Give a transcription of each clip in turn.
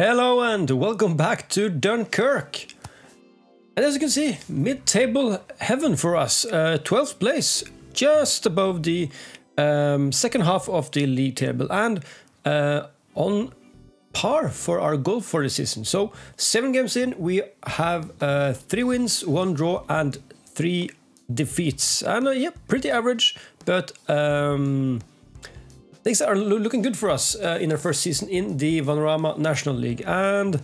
Hello and welcome back to Dunkirk. And as you can see, mid-table heaven for us. 12th place, just above the second half of the league table, and on par for our goal for the season. So 7 games in, we have 3 wins, 1 draw and 3 defeats. And yeah, pretty average, but things are looking good for us in our first season in the Vanarama National League. And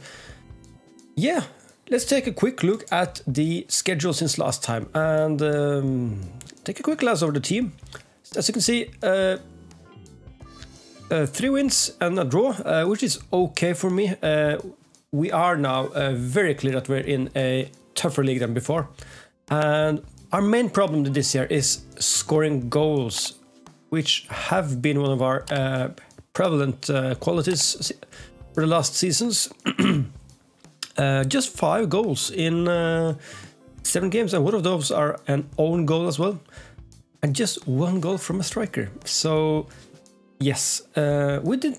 yeah, let's take a quick look at the schedule since last time and take a quick glance over the team. As you can see, 3 wins and a draw, which is okay for me. We are now very clear that we're in a tougher league than before. And our main problem this year is scoring goals, which have been one of our prevalent qualities for the last seasons. Just 5 goals in 7 games, and one of those are an own goal as well, and just 1 goal from a striker. So yes, we've done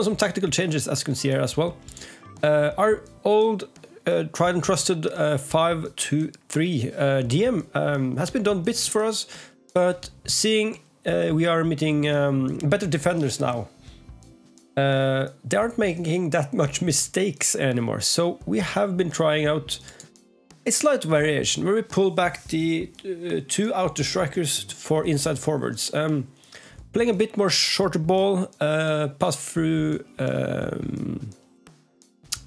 some tactical changes, as you can see here as well. Our old tried and trusted 5-2-3 DM has been done bits for us, but seeing we are meeting better defenders now, they aren't making that much mistakes anymore. So we have been trying out a slight variation where we pull back the 2 outer strikers for inside forwards, playing a bit more shorter ball, pass through,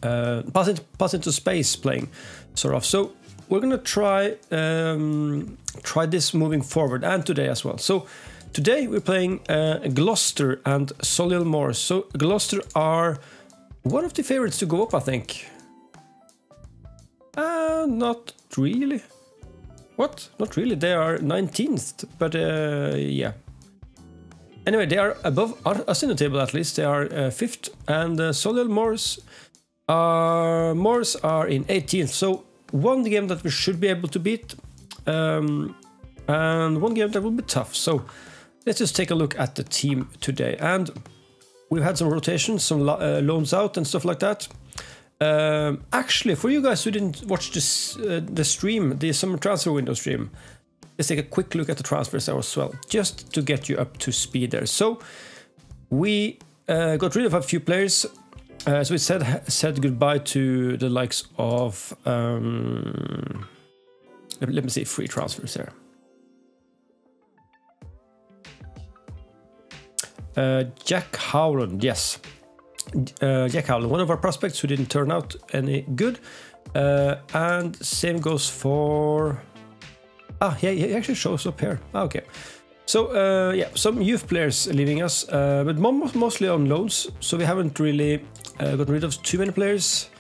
pass into space playing, sort of. So we're gonna try this moving forward, and today as well. So today we're playing Gloucester and Solihull Moors. So Gloucester are one of the favorites to go up, I think. Not really. What? Not really. They are 19th, but yeah. Anyway, they are above us in the table at least. They are 5th, and Solihull Moors are in 18th. So 1 game that we should be able to beat, and 1 game that will be tough. So let's just take a look at the team today. And we've had some rotations, some loans out and stuff like that. Actually, for you guys who didn't watch this, the stream, the summer transfer window stream, let's take a quick look at the transfers as well, just to get you up to speed there. So we got rid of a few players. So we said goodbye to the likes of, let me see, free transfers there. Jack Howland, yes. Jack Howland, one of our prospects who didn't turn out any good. And same goes for... he actually shows up here. Okay. So, yeah, some youth players leaving us, but mostly on loans. So we haven't really gotten rid of too many players.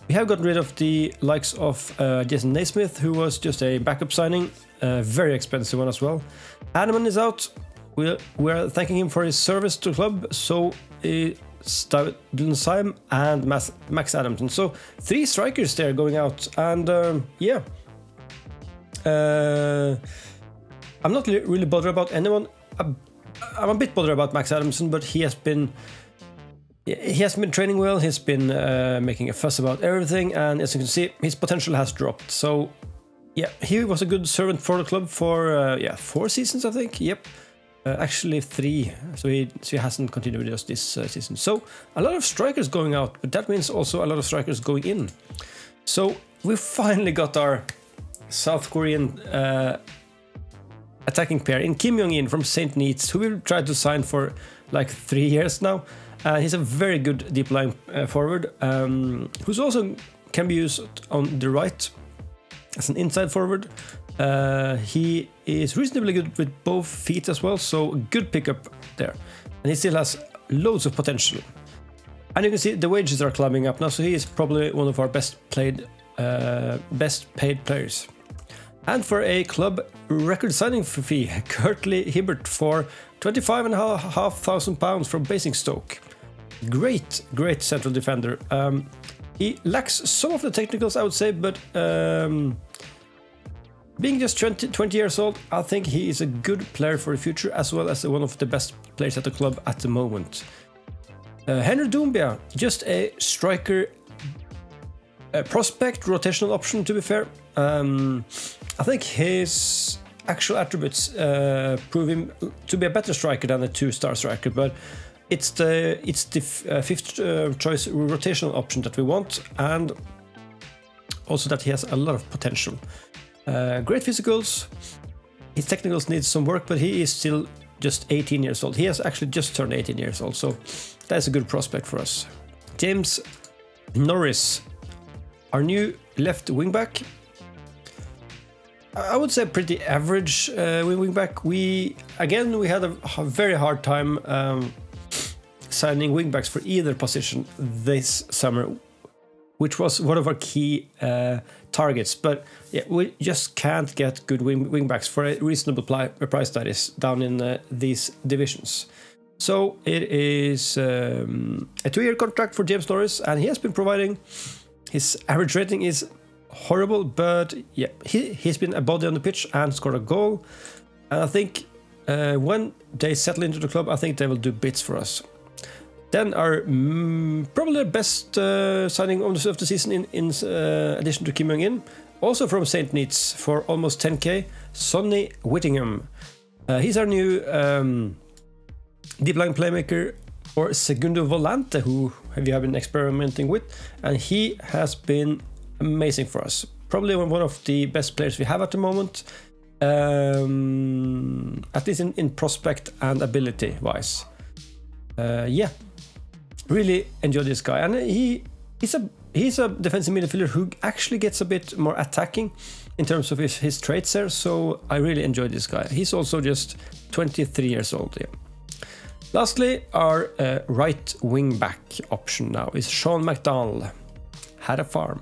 We have gotten rid of the likes of Jason Naismith, who was just a backup signing. Very expensive one as well. Hanneman is out. We're thanking him for his service to the club. So Dylan Syme and Max Adamson. So 3 strikers there going out, and yeah, I'm not really bothered about anyone. I'm a bit bothered about Max Adamson, but he has been training well. He's been making a fuss about everything, and as you can see, his potential has dropped. So yeah, he was a good servant for the club for yeah, 4 seasons, I think. Yep. Actually 3, so he hasn't continued with us this season. So a lot of strikers going out, but that means also a lot of strikers going in. So we finally got our South Korean attacking pair in Kim Young-in from St. Neats, who we've tried to sign for like 3 years now. He's a very good deep line forward, who's also can be used on the right as an inside forward. He is reasonably good with both feet as well, so good pickup there. And he still has loads of potential. And you can see the wages are climbing up now, so he is probably one of our best paid players. And for a club record signing fee, Kurtley Hibbert for £25,500 from Basingstoke. Great central defender. He lacks some of the technicals, I would say, but being just 20 years old, I think he is a good player for the future, as well as one of the best players at the club at the moment. Henry Doumbia, just a striker prospect, rotational option, to be fair. I think his actual attributes prove him to be a better striker than a 2-star striker, but it's the fifth choice rotational option that we want, and also that he has a lot of potential. Great physicals. His technicals need some work, but he is still just 18 years old. He has actually just turned 18 years old, so that's a good prospect for us. James Norris, our new left wingback. I would say pretty average wingback. We had a very hard time signing wingbacks for either position this summer, which was one of our key targets. But yeah, we just can't get good wingbacks for a reasonable price that is down in these divisions. So it is a 2-year contract for James Norris, and he has been providing. His average rating is horrible, but yeah, he's been a body on the pitch and scored a goal. And I think when they settle into the club, I think they will do bits for us. Then our probably best signing of the season in addition to Kim Jong-in, also from St. Neots for almost 10k, Sonny Whittingham. He's our new deep line playmaker or Segundo Volante, who we have been experimenting with, and he has been amazing for us. Probably one of the best players we have at the moment, at least in prospect and ability wise. Yeah, really enjoy this guy, and he's a defensive midfielder who actually gets a bit more attacking in terms of his traits there. So I really enjoy this guy. He's also just 23 years old. Yeah. Lastly, our right wing back option now is Sean McDonald. Had a farm.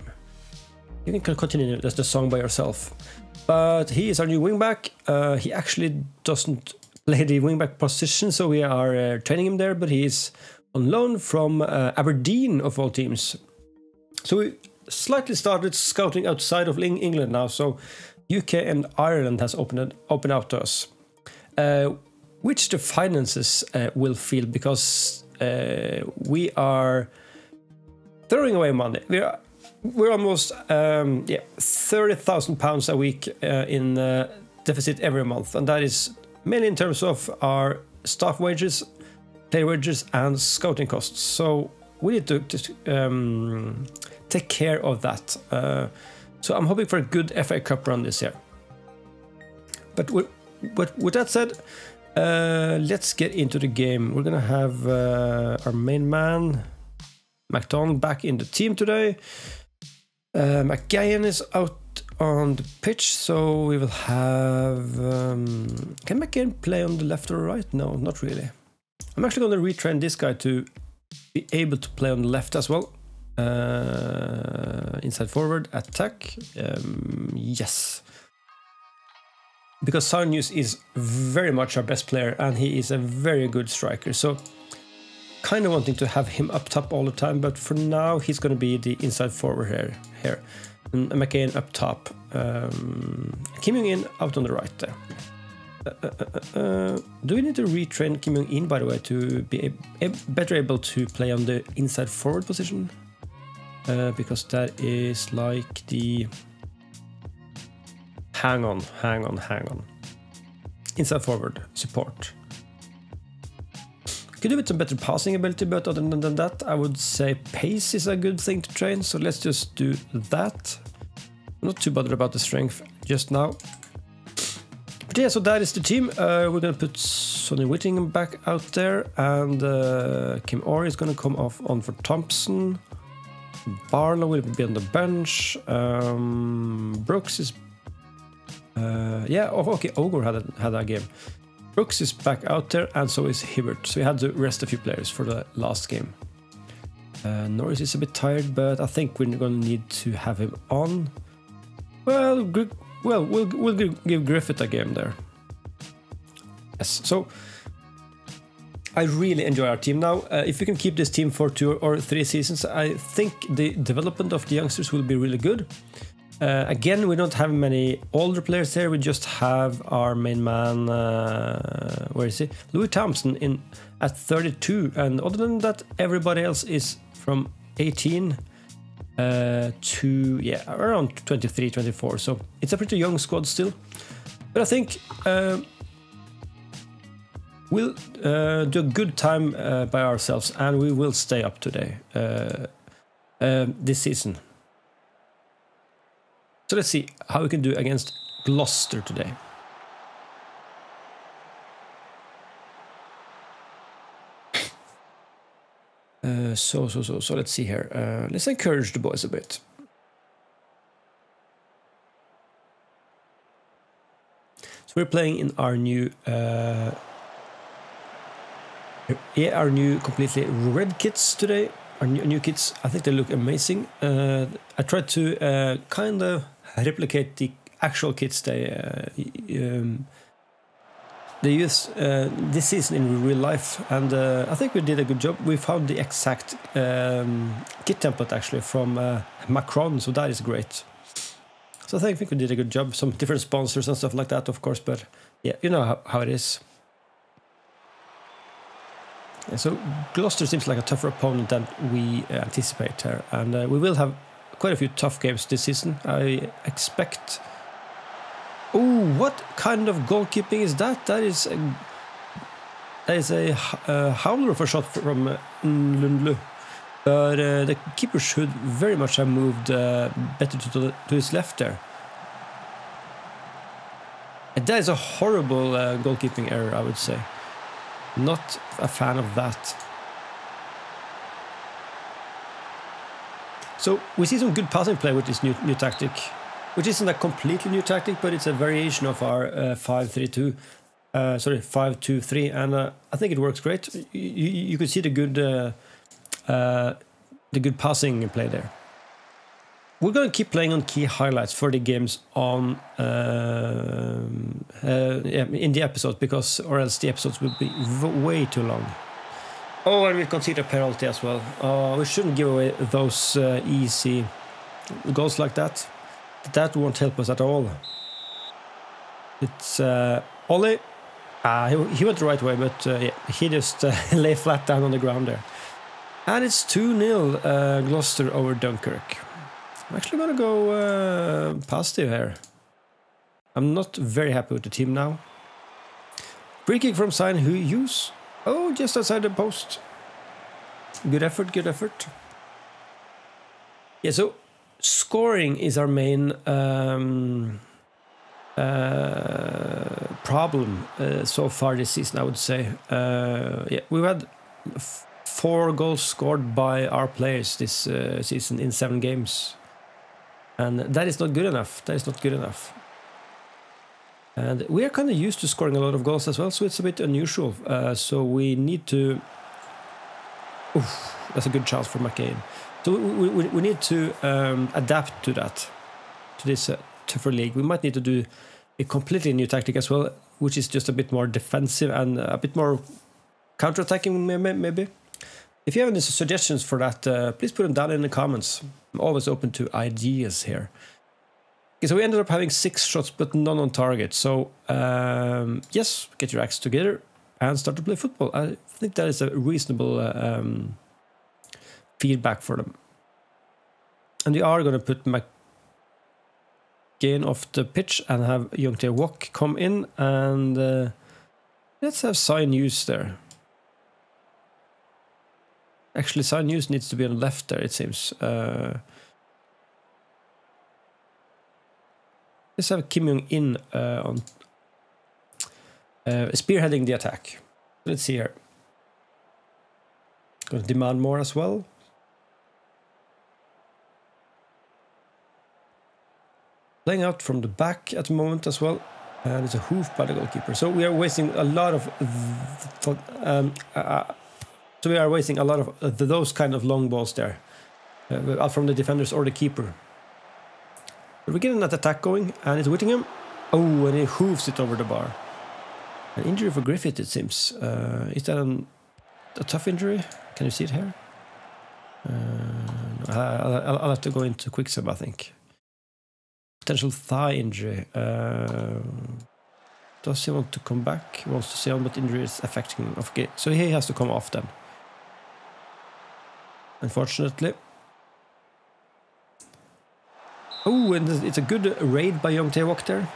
You can continue the song by yourself. But he is our new wingback. He actually doesn't play the wingback position, so we are training him there, but he is on loan from Aberdeen, of all teams. So we slightly started scouting outside of England now, so UK and Ireland has opened out to us. Which the finances will feel, because we are throwing away money. We're almost £30,000 a week in deficit every month, and that is mainly in terms of our staff wages, player wages, and scouting costs. So we need to take care of that. So I'm hoping for a good FA Cup run this year. But with that said, let's get into the game. We're gonna have our main man McDonald back in the team today. McGuyan is out on the pitch, so we will have... can McGuyan play on the left or right? No, not really. I'm actually going to retrain this guy to be able to play on the left as well. Inside forward, attack. Yes. Because Sarnius is very much our best player, and he is a very good striker. So kind of wanting to have him up top all the time, but for now he's going to be the inside forward here. And McCain up top. Kim Jong-in out on the right there. Do we need to retrain Kim Jong-in, by the way, to be better able to play on the inside forward position? Because that is like the... Hang on. Inside forward, support. Could do with some better passing ability, but other than that, I would say pace is a good thing to train, so let's just do that. I'm not too bothered about the strength just now. But yeah, so that is the team. We're going to put Sonny Whittingham back out there, and Kim Orr is going to come off on for Thompson. Barlow will be on the bench. Brooks is... okay, Ogre had a game. Brooks is back out there, and so is Hibbert. So we had to rest a few players for the last game. Norris is a bit tired, but I think we're going to need to have him on. Well, we'll give Griffith a game there. Yes, so I really enjoy our team now. If we can keep this team for 2 or 3 seasons, I think the development of the youngsters will be really good. Again, we don't have many older players here. We just have our main man, where is he? Louis Thompson at 32. And other than that, everybody else is from 18 to, yeah, around 23, 24. So it's a pretty young squad still. But I think we'll do a good time by ourselves, and we will stay up today this season. So let's see how we can do against Gloucester today. So let's see here. Let's encourage the boys a bit. So we're playing in our new completely red kits today. Our new kits, I think they look amazing. I tried to kind of replicate the actual kits they use this season in real life, and I think we did a good job. We found the exact kit template actually from Mahgunz, so that is great. So I think we did a good job. Some different sponsors and stuff like that, of course, but yeah, you know how it is. And so Gloucester seems like a tougher opponent than we anticipate here, and we will have quite a few tough games this season, I expect. Oh, what kind of goalkeeping is that? That is a howler of a shot from Lundlu. But the keeper should very much have moved better to his left there. And that is a horrible goalkeeping error, I would say. Not a fan of that. So we see some good passing play with this new tactic, which isn't a completely new tactic, but it's a variation of our 5-3-2, sorry, 5-2-3, and I think it works great. You could see the good passing play there. We're going to keep playing on key highlights for the games on in the episodes, because or else the episodes will be way too long. Oh, and we concede a penalty as well. We shouldn't give away those easy goals like that. That won't help us at all. It's Ollie. He went the right way, but yeah, he just lay flat down on the ground there. And it's 2-0 Gloucester over Dunkirk. I'm actually going to go positive here. I'm not very happy with the team now. Free kick from Sign Hughes. Oh, just outside the post. Good effort, good effort. Yeah, so scoring is our main problem so far this season, I would say. Yeah, we've had 4 goals scored by our players this season in 7 games. And that is not good enough. That is not good enough. And we are kind of used to scoring a lot of goals as well, so it's a bit unusual. So we need to... Oof, that's a good chance for McCain. So we need to adapt to that, to this tougher league. We might need to do a completely new tactic as well, which is just a bit more defensive and a bit more counter-attacking maybe. If you have any suggestions for that, please put them down in the comments. I'm always open to ideas here. Okay, so we ended up having 6 shots, but none on target. So, yes, get your acts together and start to play football. I think that is a reasonable feedback for them. And we are going to put McGain off the pitch and have Youngtae Wok come in. And let's have Sign News there. Actually, Sign News needs to be on the left there, it seems. Let's have Kim Jong-in on spearheading the attack. Let's see here. Going to demand more as well. Playing out from the back at the moment as well. And it's a hoof by the goalkeeper. So we are wasting a lot of those kind of long balls there, out from the defenders or the keeper. But we're getting that attack going, and it's Whittingham. Oh, and he hoofs it over the bar. An injury for Griffith, it seems. Is that a tough injury? Can you see it here? I'll have to go into Quicksub, I think. Potential thigh injury. Does he want to come back? He wants to see how much injury is affecting him. Okay, so he has to come off then. Unfortunately. and it's a good raid by Young Tae-Wok there.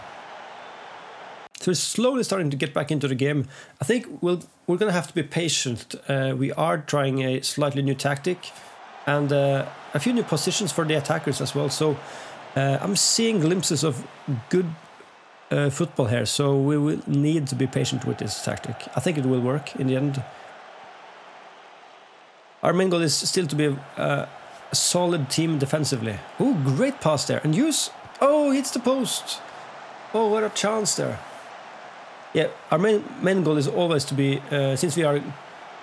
So we're slowly starting to get back into the game. I think we're going to have to be patient. We are trying a slightly new tactic and a few new positions for the attackers as well. So I'm seeing glimpses of good football here. So we will need to be patient with this tactic. I think it will work in the end. Our main goal is still to be a solid team defensively. Oh, great pass there. And use... Oh, hits the post. Oh, what a chance there. Yeah, our main goal is always to be, since we are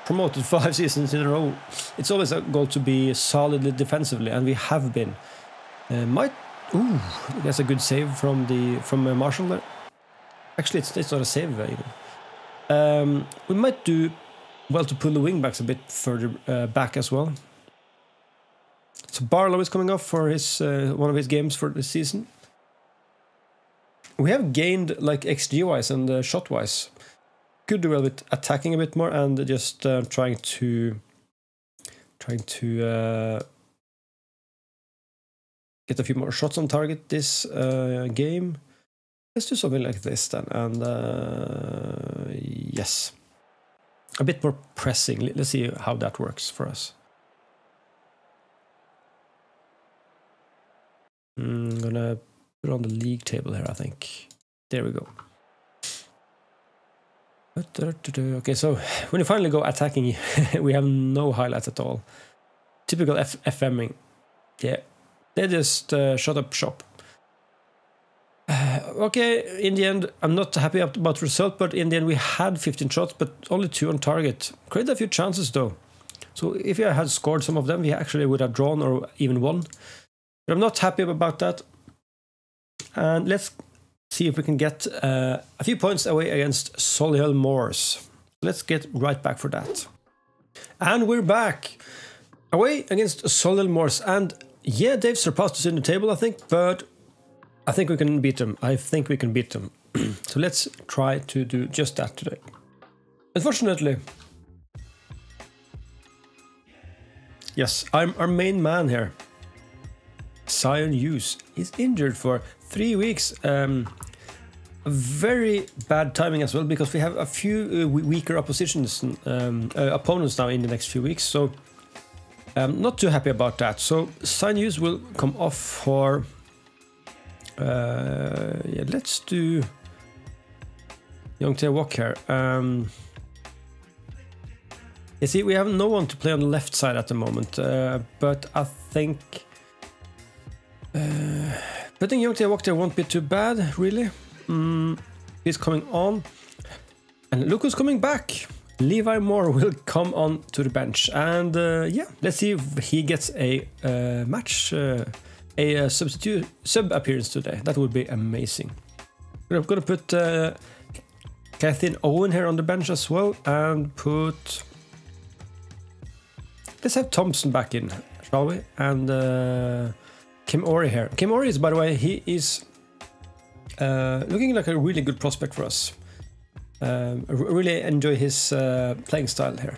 promoted 5 seasons in a row, it's always a goal to be solidly defensively, and we have been. Ooh, that's a good save from Marshall there. Actually, it's not a save even. We might do well to pull the wingbacks a bit further back as well. So Barlow is coming off for his one of his games for this season. We have gained like XG-wise and shot-wise. Could do well with attacking a bit more and just trying to get a few more shots on target this game. Let's do something like this then. And yes, a bit more pressing. Let's see how that works for us. I'm gonna put on the league table here, I think. There we go. Okay, so when you finally go attacking, we have no highlights at all. Typical FMing. Yeah, they just shut up shop. Okay, in the end, I'm not happy about the result, but in the end we had 15 shots, but only 2 on target. Created a few chances though. So if we had scored some of them, we actually would have drawn or even won. But I'm not happy about that. And let's see if we can get a few points away against Solihull Moors. Let's get right back for that. And we're back. Away against Solihull Moors. And yeah, they've surpassed us in the table, I think. But I think we can beat them. I think we can beat them. So let's try to do just that today. Unfortunately. Yes, I'm our main man here. Zion Hughes is injured for 3 weeks. Very bad timing as well, because we have a few weaker opponents now in the next few weeks. So not too happy about that. So Zion Hughes will come off for... yeah, let's do Young Tae-Wok here. You see, we have no one to play on the left side at the moment, but I think putting Young Tae-Wok there won't be too bad, really. He's coming on, and look who's coming back. Levi Moore will come on to the bench, and yeah, let's see if he gets a match. A sub appearance today. That would be amazing. We're gonna put Kathleen Owen here on the bench as well, and put... Let's have Thompson back in, shall we? And Kim Ori here. Kim Ori is, by the way, he is looking like a really good prospect for us. I really enjoy his playing style here.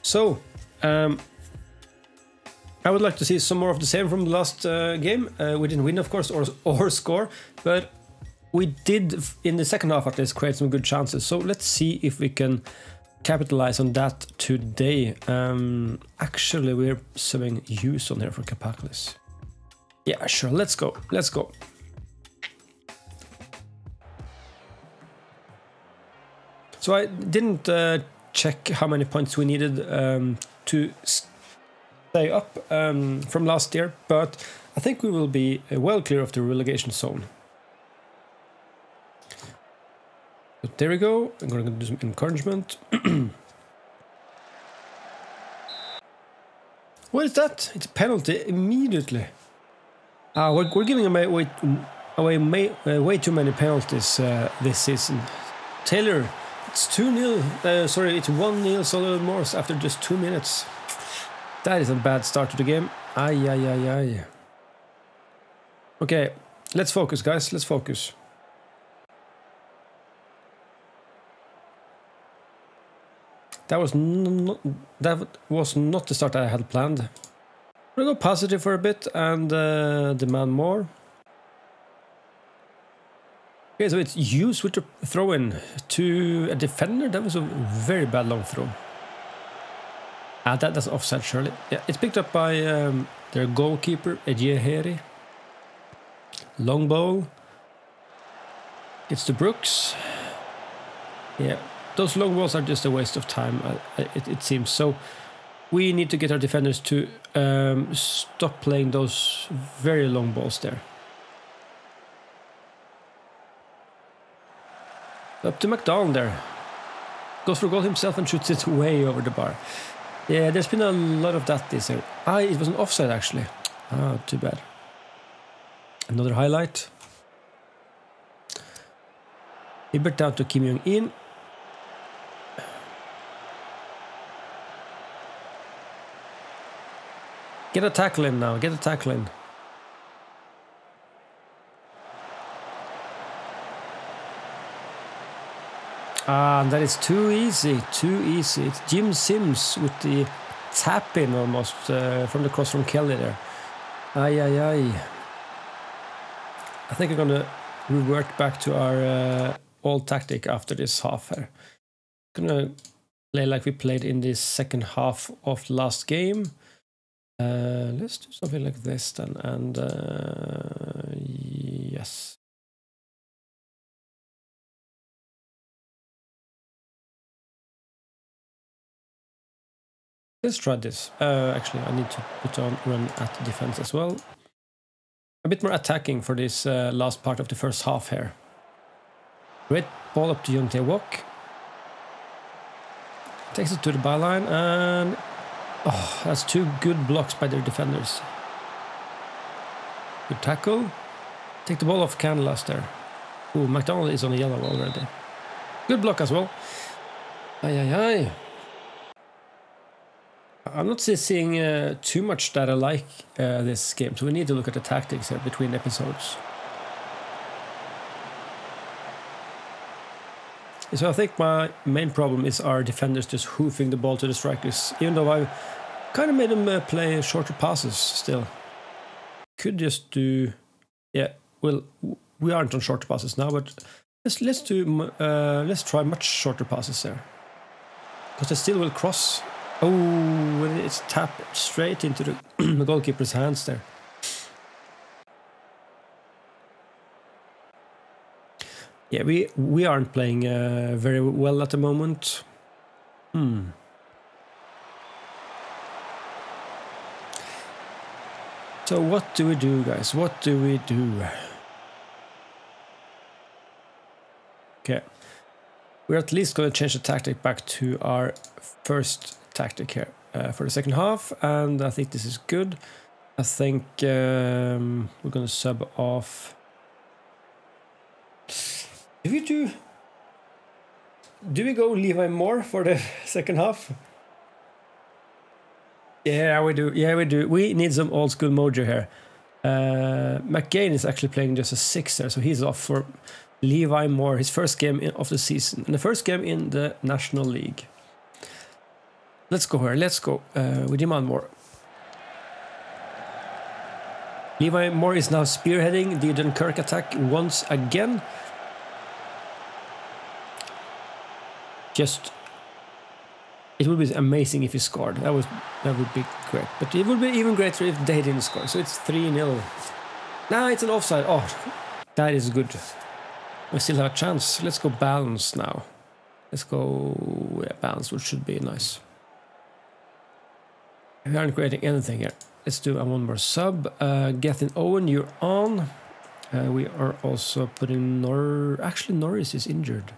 So, I would like to see some more of the same from the last game. We didn't win, of course, or score, but we did, in the second half at least, create some good chances. So let's see if we can capitalize on that today. Actually, we're subbing Hughes on here for Kapaklis. Yeah, sure, let's go. Let's go. So I didn't check how many points we needed to stay up from last year, but I think we will be well clear of the relegation zone. So there we go. I'm going to do some encouragement. What is that? It's a penalty immediately. We're giving away way too many penalties this season. Taylor, it's 2-0. Sorry, it's 1-0 Solihull Moors after just 2 minutes. That is a bad start to the game. Ay. Okay, let's focus, guys. Let's focus. That was not the start I had planned. We'll go positive for a bit and demand more. Okay, so it's used with the throw-in to a defender. That was a very bad long throw. That's offside, surely. Yeah, it's picked up by their goalkeeper, Ejeheri. Long ball. It's to Brooks. Yeah, those long balls are just a waste of time, it seems. So we need to get our defenders to stop playing those very long balls there. Up to McDonald there. Goes for a goal himself and shoots it way over the bar. Yeah, there's been a lot of that this year. It was an offside actually. Ah, too bad. Another highlight. Hibbert down to Kim Jong-in. Get a tackle in now, get a tackle in. That is too easy, too easy. It's Jim Sims with the tap in almost from the cross from Kelly there. I think we're gonna revert back to our old tactic after this half here. Gonna play like we played in the second half of the last game. Let's do something like this then, and yes. Let's try this. Actually, I need to put on run at defense as well. A bit more attacking for this last part of the first half here. Great ball up to Young Tae-Wok. Takes it to the byline, and oh, that's two good blocks by their defenders. Good tackle. Take the ball off Canlas there. Ooh, McDonald is on a yellow already. Good block as well. I'm not seeing too much that I like this game, so we need to look at the tactics here between episodes. So I think my main problem is our defenders just hoofing the ball to the strikers, even though I kind of made them play shorter passes still. Could just do, yeah, well, we aren't on shorter passes now, but let's try much shorter passes there. Because they still will cross. Oh, it's tapped straight into the goalkeeper's hands there. Yeah, we aren't playing very well at the moment. So what do we do, guys? What do we do? Okay. We're at least going to change the tactic back to our first tactic here for the second half, and I think this is good. I think we're going to sub off. Do we go Levi Moore for the second half? Yeah, we do. Yeah, we do. We need some old school mojo here. McGain is actually playing just a sixer, so he's off for Levi Moore, his first game of the season, and the first game in the National League. Let's go here. Let's go. We demand more. Levi Moore is now spearheading the Dunkirk attack once again. It would be amazing if he scored. That would be great. But it would be even greater if they didn't score. So it's 3-0. Nah, it's an offside. Oh, that is good. We still have a chance. Let's go balance now. Let's go balance, which should be nice. We aren't creating anything here. Let's do one more sub. Gethin Owen, you're on. We are also putting Actually, Norris is injured.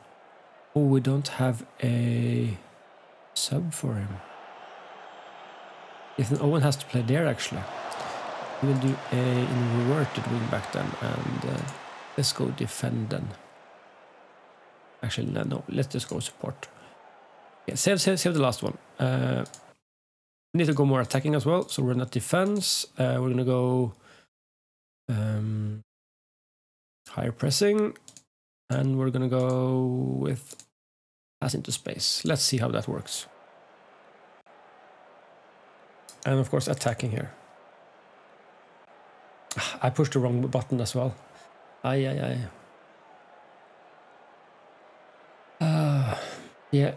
Oh, we don't have a sub for him. Gethin Owen has to play there, actually. We will do a inverted wing back then, and let's go defend then. Actually, no, let's just go support. Yeah, save the last one. We need to go more attacking as well, so we're not defense. We're gonna go higher pressing, and we're gonna go with pass into space. Let's see how that works. And of course, attacking here. I pushed the wrong button as well. Yeah,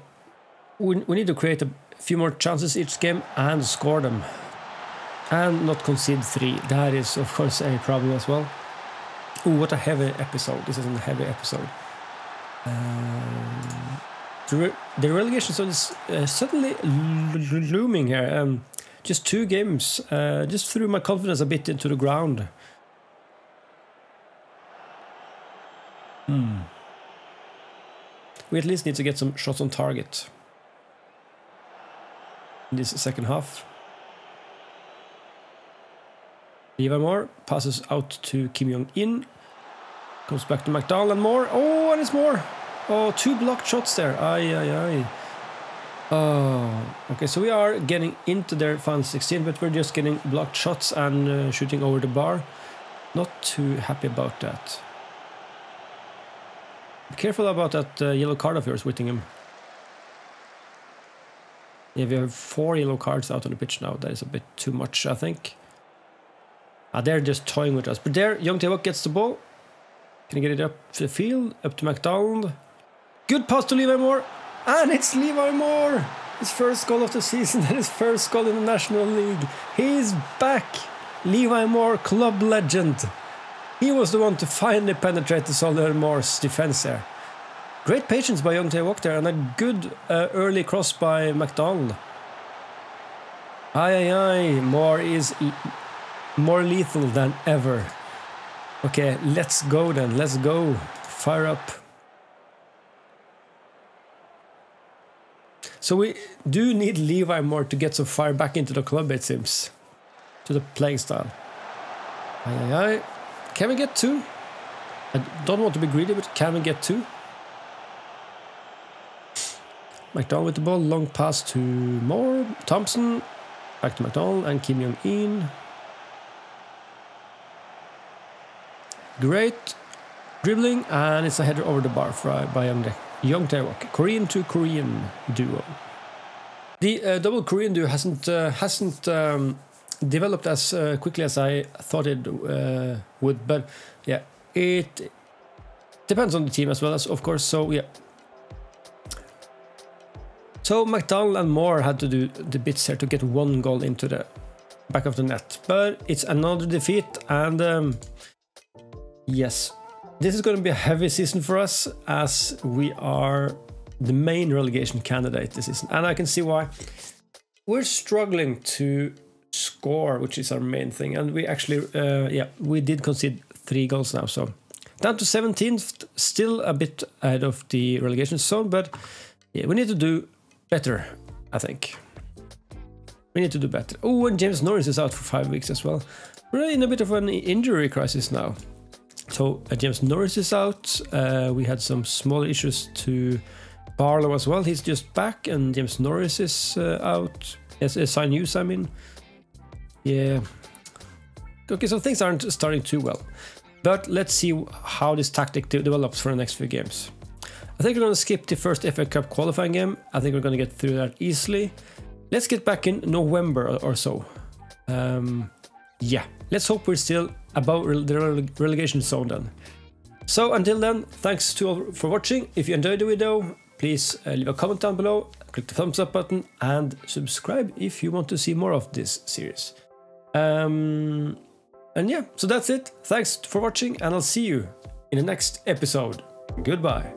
we need to create a few more chances each game and score them. And not concede 3. That is, of course, a problem as well. Ooh, what a heavy episode. This is a heavy episode. The relegation zone is suddenly looming here. Just 2 games. Just threw my confidence a bit into the ground. We at least need to get some shots on target in this second half. Levi Moore passes out to Kim Jong-in. Comes back to McDowell and Moore. Oh, and it's Moore. Oh, 2 blocked shots there. Aye. Oh, okay, so we are getting into their final 16, but we're just getting blocked shots and shooting over the bar. Not too happy about that. Be careful about that yellow card of yours, Whittingham. Yeah, we have 4 yellow cards out on the pitch now. That is a bit too much, I think. They're just toying with us. But there, Young Tae-wook gets the ball. Can he get it up the field? Up to McDonald. Good pass to Levi Moore. And it's Levi Moore! His first goal of the season and his first goal in the National League. He's back! Levi Moore, club legend. He was the one to finally penetrate the Soldier Moore's defense there. Great patience by Young Tae-wook there, and a good early cross by McDonald. Aye. Moore is more lethal than ever. Okay, let's go then. Let's go. Fire up. So we do need Levi Moore to get some fire back into the club, it seems. To the playing style. Aye. Can we get 2? I don't want to be greedy, but can we get 2? McDonald with the ball. Long pass to Moore. Thompson. Back to McDonald and Kim Jong-in. Great dribbling, and it's a header over the bar by Young Tae-wook. Korean to Korean duo. The double Korean duo hasn't developed as quickly as I thought it would, but yeah, it depends on the team as well as, of course. So yeah. So McDonald and Moore had to do the bits here to get 1 goal into the back of the net, but it's another defeat, and yes, this is going to be a heavy season for us as we are the main relegation candidate this season, and I can see why. We're struggling to score, which is our main thing, and we actually, we did concede 3 goals now, so down to 17th, still a bit ahead of the relegation zone, but yeah, we need to do better, I think. We need to do better. Oh, and James Norris is out for 5 weeks as well. We're in a bit of an injury crisis now. So James Norris is out. We had some small issues to Barlow as well. He's just back, and James Norris is out. SI News, I mean. Yeah. Okay, so things aren't starting too well. But let's see how this tactic develops for the next few games. I think we're going to skip the first FA Cup qualifying game. I think we're going to get through that easily. Let's get back in November or so. Yeah, let's hope we're still above the relegation zone then. So until then, thanks to all for watching. If you enjoyed the video, please leave a comment down below, click the thumbs up button, and subscribe if you want to see more of this series. And yeah, so that's it. Thanks for watching, and I'll see you in the next episode. Goodbye.